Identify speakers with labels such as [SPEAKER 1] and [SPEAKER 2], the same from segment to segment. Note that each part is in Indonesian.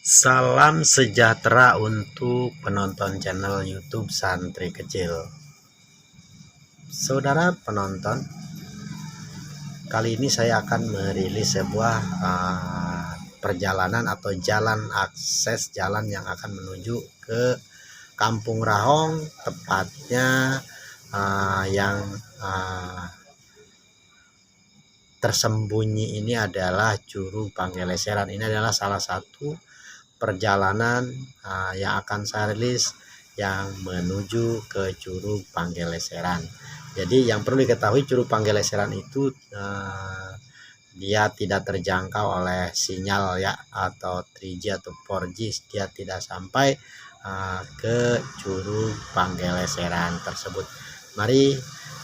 [SPEAKER 1] Salam sejahtera untuk penonton channel YouTube Santri Kecil. Saudara penonton, kali ini saya akan merilis sebuah perjalanan atau jalan akses jalan yang akan menuju ke Kampung Rahong, tepatnya yang tersembunyi ini adalah Curug Panggeleseran. Ini adalah salah satu perjalanan yang akan saya rilis yang menuju ke Curug Panggeleseran. Jadi yang perlu diketahui, Curug Panggeleseran itu dia tidak terjangkau oleh sinyal ya, atau 3G atau 4G. Dia tidak sampai ke Curug Panggeleseran tersebut. Mari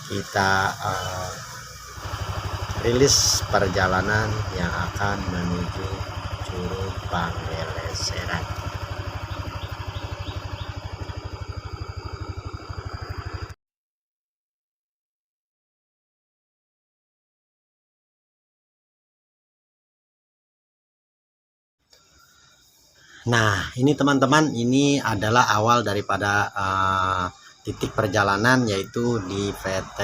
[SPEAKER 1] kita rilis perjalanan yang akan menuju Curug Panggeleseran. Nah, ini teman-teman, ini adalah awal daripada titik perjalanan, yaitu di PT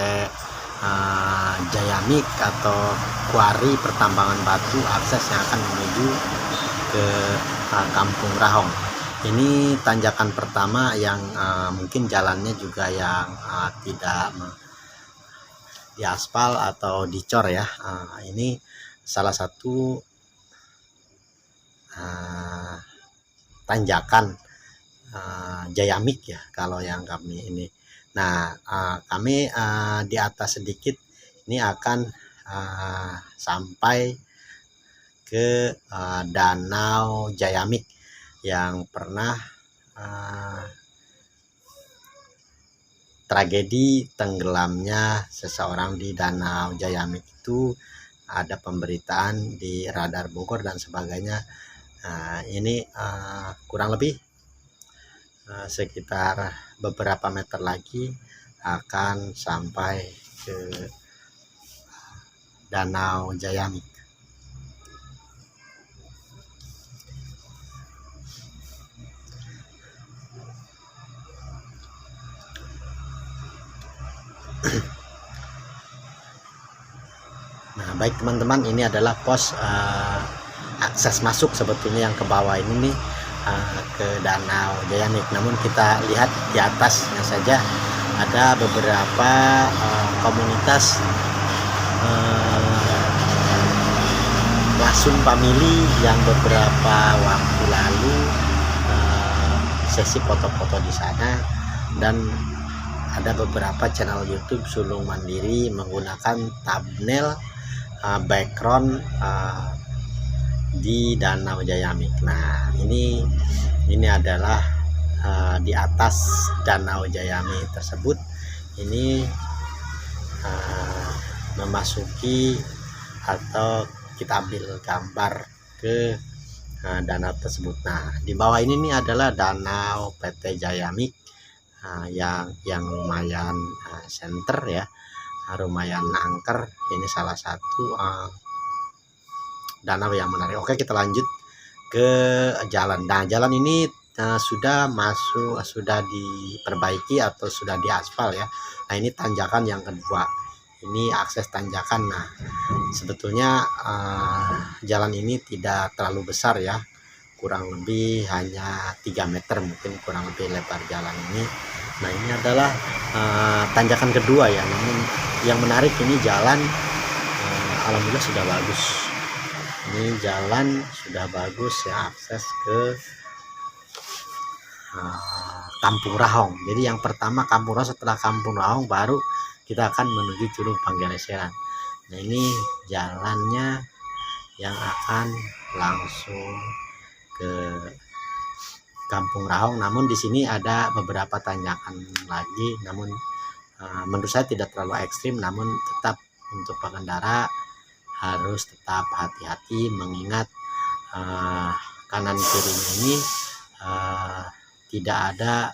[SPEAKER 1] Jayamik atau kuari pertambangan batu, akses yang akan menuju ke Kampung Rahong. Ini tanjakan pertama yang mungkin jalannya juga yang tidak diaspal atau dicor ya. Ini salah satu tanjakan Jayamik ya, kalau yang kami ini. Nah, kami di atas sedikit ini akan sampai ke Danau Jayamik yang pernah tragedi tenggelamnya seseorang di Danau Jayamik itu ada pemberitaan di Radar Bogor dan sebagainya. Ini kurang lebih sekitar beberapa meter lagi akan sampai ke Danau Jayamik. Nah, baik teman-teman, ini adalah pos akses masuk sebetulnya yang ke bawah ini nih, ke Danau Jayamik. Namun kita lihat di atasnya saja ada beberapa komunitas Lasun Family yang beberapa waktu lalu sesi foto-foto di sana, dan ada beberapa channel YouTube sulung mandiri menggunakan thumbnail background di Danau Jayamik. Nah, ini adalah di atas Danau Jayamik tersebut. Ini memasuki atau kita ambil gambar ke danau tersebut. Nah, di bawah ini nih adalah danau PT Jayamik yang lumayan center ya, lumayan angker. Ini salah satu danau yang menarik. Oke, kita lanjut ke jalan. Nah, jalan ini sudah diperbaiki atau sudah diaspal ya. Nah, ini tanjakan yang kedua. Ini akses tanjakan. Nah, sebetulnya jalan ini tidak terlalu besar ya, kurang lebih hanya 3 meter mungkin, kurang lebih lebar jalan ini. Nah, ini adalah tanjakan kedua ya. Namun yang menarik, ini jalan alhamdulillah sudah bagus. Ini jalan sudah bagus ya, akses ke Kampung Rahong. Jadi yang pertama Kampung Rahong, setelah Kampung Rahong baru kita akan menuju Curug Panggeleseran. Nah, ini jalannya yang akan langsung ke Kampung Rahong. Namun di sini ada beberapa tanjakan lagi, namun menurut saya tidak terlalu ekstrim, namun tetap untuk pengendara harus tetap hati-hati, mengingat kanan kirinya ini tidak ada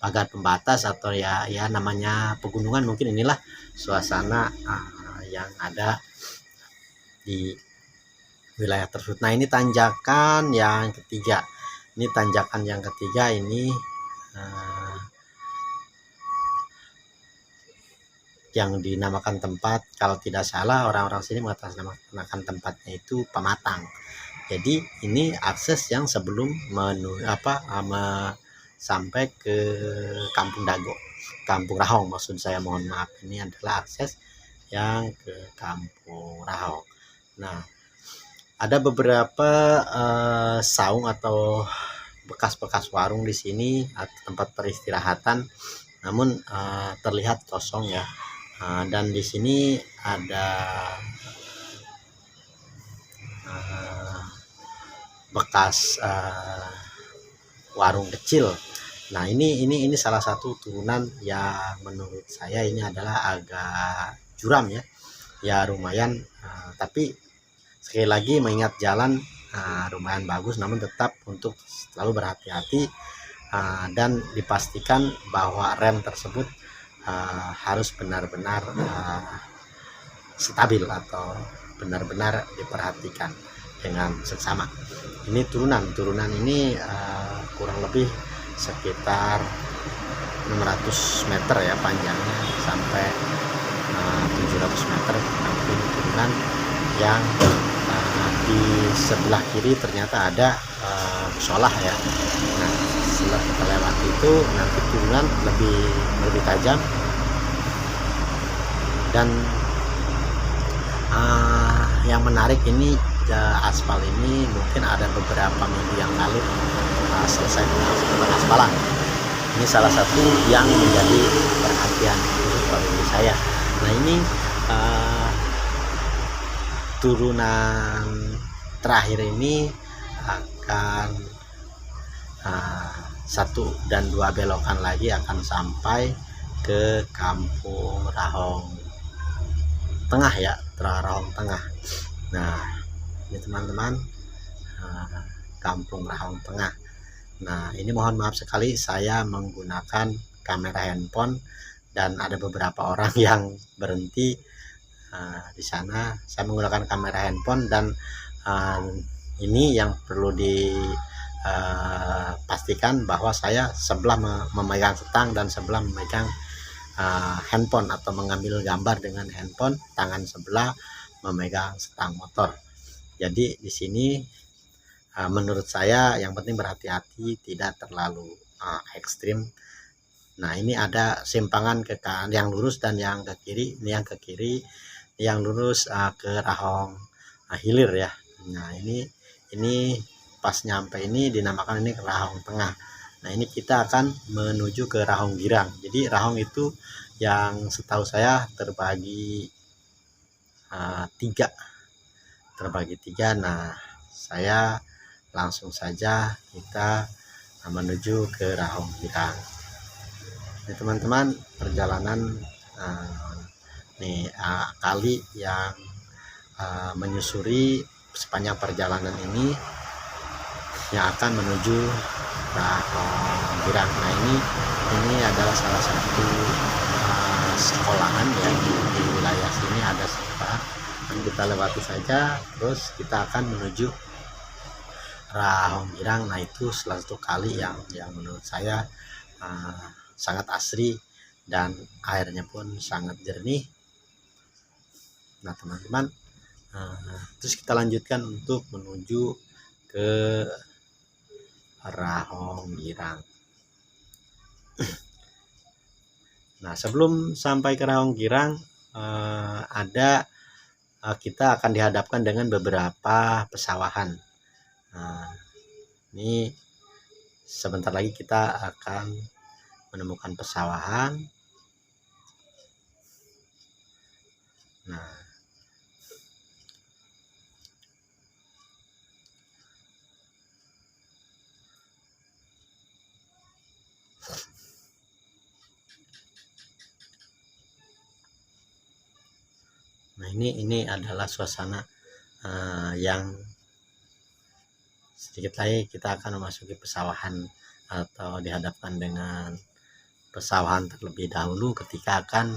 [SPEAKER 1] pagar pembatas atau ya namanya pegunungan. Mungkin inilah suasana yang ada di wilayah tersebut. Nah, ini tanjakan yang ketiga. Ini tanjakan yang ketiga ini yang dinamakan tempat, kalau tidak salah orang-orang sini mengatasnamakan tempatnya itu Pematang. Jadi ini akses yang sebelum sampai ke Kampung Dago, Kampung Rahong maksud saya, mohon maaf. Ini adalah akses yang ke Kampung Rahong. Nah, ada beberapa saung atau bekas-bekas warung di sini atau tempat peristirahatan, namun terlihat kosong ya. Dan di sini ada bekas warung kecil. Nah, ini salah satu turunan yang menurut saya ini adalah agak curam ya. Ya lumayan, tapi sekali lagi mengingat jalan lumayan bagus, namun tetap untuk selalu berhati-hati dan dipastikan bahwa rem tersebut harus benar-benar stabil atau benar-benar diperhatikan dengan seksama. Ini turunan ini kurang lebih sekitar 600 meter ya panjangnya, sampai 700 meter. Nanti turunan yang di sebelah kiri ternyata ada musola ya. Nah, setelah kita lewati itu nanti turunan lebih tajam, dan yang menarik ini aspal ini mungkin ada beberapa minggu yang lalu selesai pengaspalan. Ini salah satu yang menjadi perhatian khusus bagi saya. Nah, ini turunan terakhir ini akan 1 dan 2 belokan lagi akan sampai ke Kampung Rahong Tengah ya, Rahong Tengah. Nah, ini teman-teman, Kampung Rahong Tengah. Nah, ini mohon maaf sekali saya menggunakan kamera handphone dan ada beberapa orang yang berhenti di sana. Saya menggunakan kamera handphone dan ini yang perlu dipastikan bahwa saya sebelah memegang setang dan sebelah memegang handphone atau mengambil gambar dengan handphone, tangan sebelah memegang setang motor. Jadi di sini menurut saya yang penting berhati-hati, tidak terlalu ekstrim. Nah, ini ada simpangan ke kanan yang lurus dan yang ke kiri. Ini yang ke kiri, yang lurus ke Rahong Hilir ya. Nah, ini pas nyampe ini dinamakan ini Rahong Tengah. Nah, ini kita akan menuju ke Rahong Girang. Jadi Rahong itu yang setahu saya terbagi 3. Nah, saya langsung saja kita menuju ke Rahong Girang. Ini teman-teman, perjalanan kali yang menyusuri sepanjang perjalanan ini yang akan menuju Rahong Girang. Nah, ini adalah salah satu sekolahan ya di wilayah sini, ada sekolah. Kita lewati saja, terus kita akan menuju Rahong Girang. Nah, itu salah satu kali yang menurut saya sangat asri dan airnya pun sangat jernih. Nah, teman-teman, terus kita lanjutkan untuk menuju ke Rahong Girang. Nah, sebelum sampai ke Rahong Girang kita akan dihadapkan dengan beberapa pesawahan. Ini sebentar lagi kita akan menemukan pesawahan. Nah, ini adalah suasana yang sedikit lagi kita akan memasuki pesawahan atau dihadapkan dengan pesawahan terlebih dahulu ketika akan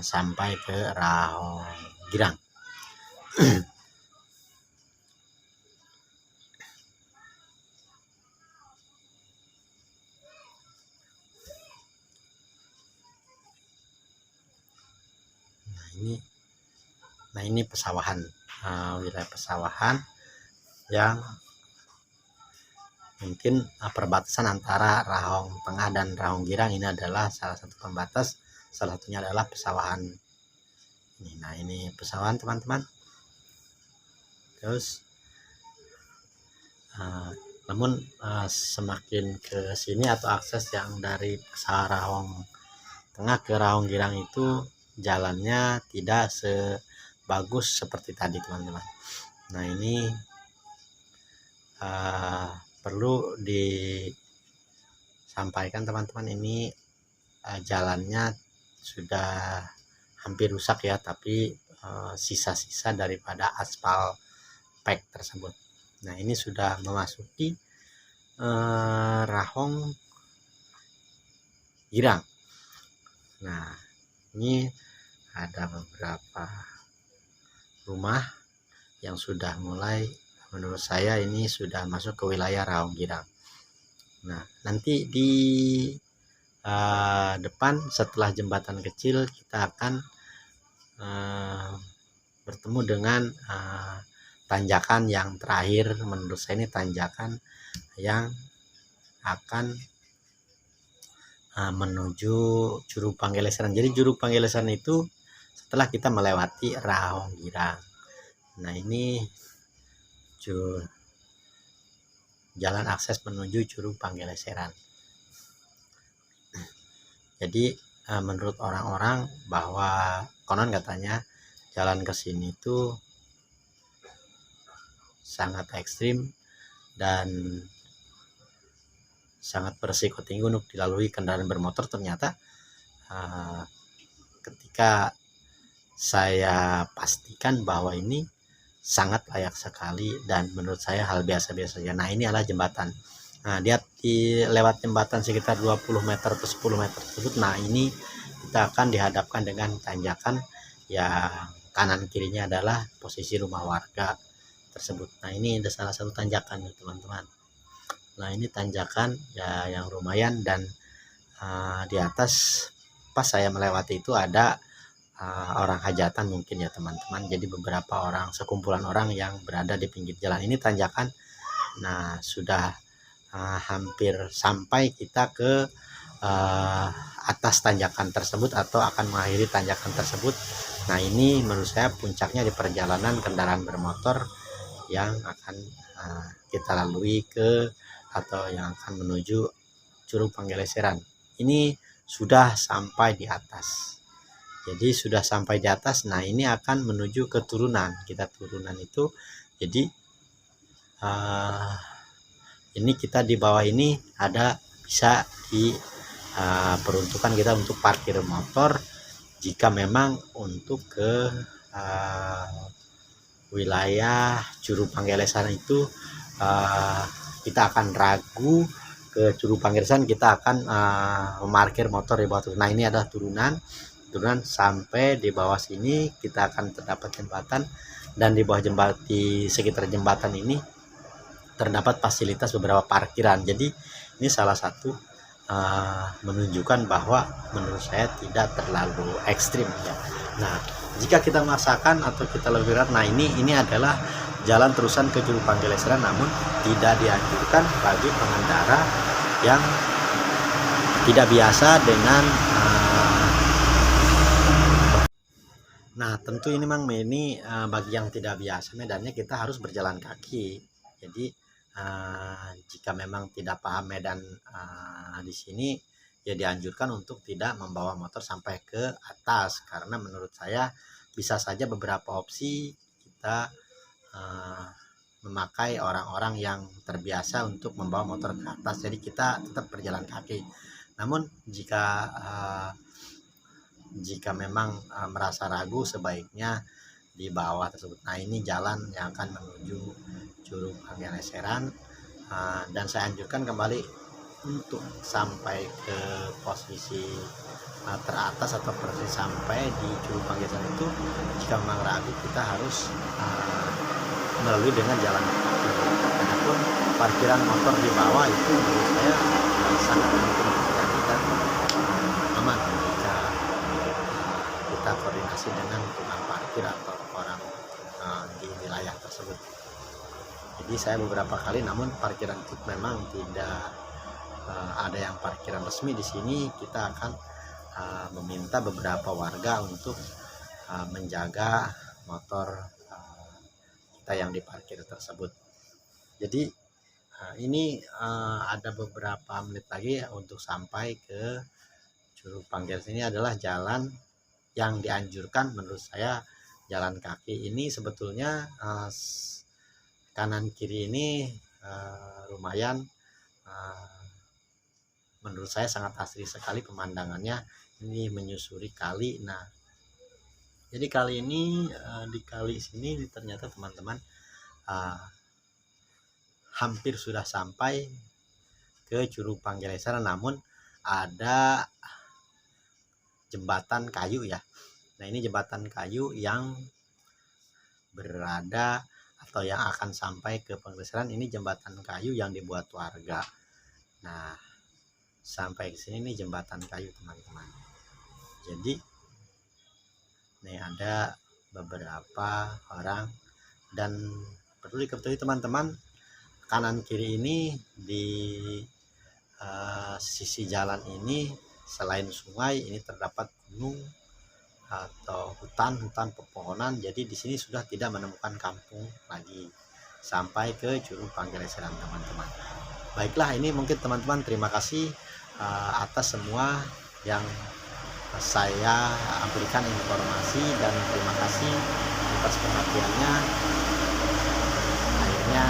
[SPEAKER 1] sampai ke Rahong Girang. ini pesawahan, wilayah pesawahan yang mungkin perbatasan antara Rahong Tengah dan Rahong Girang. Ini adalah salah satu pembatas, salah satunya adalah pesawahan ini. Nah, ini pesawahan teman-teman. Terus namun semakin ke sini atau akses yang dari Rahong Tengah ke Rahong Girang itu jalannya tidak sebagus seperti tadi teman-teman. Nah, ini perlu disampaikan teman-teman, ini jalannya sudah hampir rusak ya, tapi sisa-sisa daripada aspal pack tersebut. Nah, ini sudah memasuki Rahong Girang. Nah, ini ada beberapa rumah yang sudah mulai, menurut saya ini sudah masuk ke wilayah Rahong Girang. Nah, nanti di depan setelah jembatan kecil kita akan bertemu dengan tanjakan yang terakhir. Menurut saya ini tanjakan yang akan menuju Curug Panggeleseran. Jadi Curug Panggeleseran itu setelah kita melewati Rahong Girang. Nah, ini jalan akses menuju Curug Panggeleseran. Jadi menurut orang-orang bahwa konon katanya jalan ke sini itu sangat ekstrim dan sangat berisiko tinggi untuk dilalui kendaraan bermotor. Ternyata ketika saya pastikan bahwa ini sangat layak sekali dan menurut saya hal biasa-biasa saja. Nah, ini adalah jembatan. Nah, dia lewat jembatan sekitar 20 meter atau 10 meter tersebut. Nah, ini kita akan dihadapkan dengan tanjakan yang kanan kirinya adalah posisi rumah warga tersebut. Nah, ini ada salah satu tanjakan nih teman-teman. Nah, ini tanjakan ya yang lumayan, dan di atas pas saya melewati itu ada orang hajatan mungkin ya teman-teman. Jadi beberapa orang, sekumpulan orang yang berada di pinggir jalan. Ini tanjakan. Nah, sudah hampir sampai kita ke atas tanjakan tersebut atau akan mengakhiri tanjakan tersebut. Nah, ini menurut saya puncaknya di perjalanan kendaraan bermotor yang akan kita lalui atau yang akan menuju Curug Panggeleseran. Ini sudah sampai di atas. Jadi sudah sampai di atas. Nah, ini akan menuju ke turunan. Kita turunan itu, jadi ini kita di bawah ini ada bisa peruntukan kita untuk parkir motor jika memang untuk ke wilayah Curug Panggeleseran itu kita akan ragu ke Curug Panggeleseran, kita akan memarkir motor di bawah. Nah, ini adalah turunan sampai di bawah sini kita akan terdapat jembatan, dan di bawah jembatan, di sekitar jembatan ini terdapat fasilitas beberapa parkiran. Jadi ini salah satu menunjukkan bahwa menurut saya tidak terlalu ekstrim ya. Nah, jika kita memaksakan atau kita lebih berat, nah ini adalah jalan terusan ke Curug Panggeleseran, namun tidak dianjurkan bagi pengendara yang tidak biasa dengan nah, tentu ini memang bagi yang tidak biasa medannya kita harus berjalan kaki. Jadi jika memang tidak paham medan di sini, ya dianjurkan untuk tidak membawa motor sampai ke atas, karena menurut saya bisa saja beberapa opsi kita memakai orang-orang yang terbiasa untuk membawa motor ke atas, jadi kita tetap berjalan kaki. Namun jika memang merasa ragu, sebaiknya di bawah tersebut. Nah, ini jalan yang akan menuju Curug Panggeleseran, dan saya anjurkan kembali untuk sampai ke posisi teratas atau posisi sampai di Curug Panggeleseran itu, jika memang ragu kita harus melalui dengan jalan kaki. Adapun parkiran motor di bawah itu menurut saya sangat mungkin terjadi dan aman jika kita koordinasi berkoordinasi dengan tukang parkir atau orang di wilayah tersebut. Jadi saya beberapa kali, namun parkiran itu memang tidak ada yang parkiran resmi di sini. Kita akan meminta beberapa warga untuk menjaga motor kita yang diparkir tersebut. Jadi ini ada beberapa menit lagi untuk sampai ke Curug Panggeles. Ini adalah jalan yang dianjurkan menurut saya jalan kaki. Ini sebetulnya kanan kiri ini lumayan menurut saya sangat asri sekali pemandangannya. Ini menyusuri kali. Nah, jadi kali ini di kali sini ternyata teman-teman hampir sudah sampai ke Curug Panggelesan, namun ada jembatan kayu ya. Nah, ini jembatan kayu yang berada atau yang akan sampai ke Panggelesan. Ini jembatan kayu yang dibuat warga. Nah, sampai ke sini nih jembatan kayu teman-teman. Jadi nih ada beberapa orang, dan perlu diketahui teman-teman, kanan kiri ini di sisi jalan ini selain sungai ini terdapat gunung atau hutan pepohonan. Jadi di sini sudah tidak menemukan kampung lagi sampai ke Curug Panggelesan teman-teman. Baiklah, ini mungkin teman-teman terima kasih atas semua yang saya berikan informasi, dan terima kasih atas perhatiannya. Akhirnya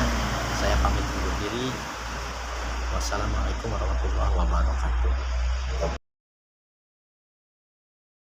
[SPEAKER 1] saya pamit undur diri. Wassalamualaikum warahmatullahi wabarakatuh.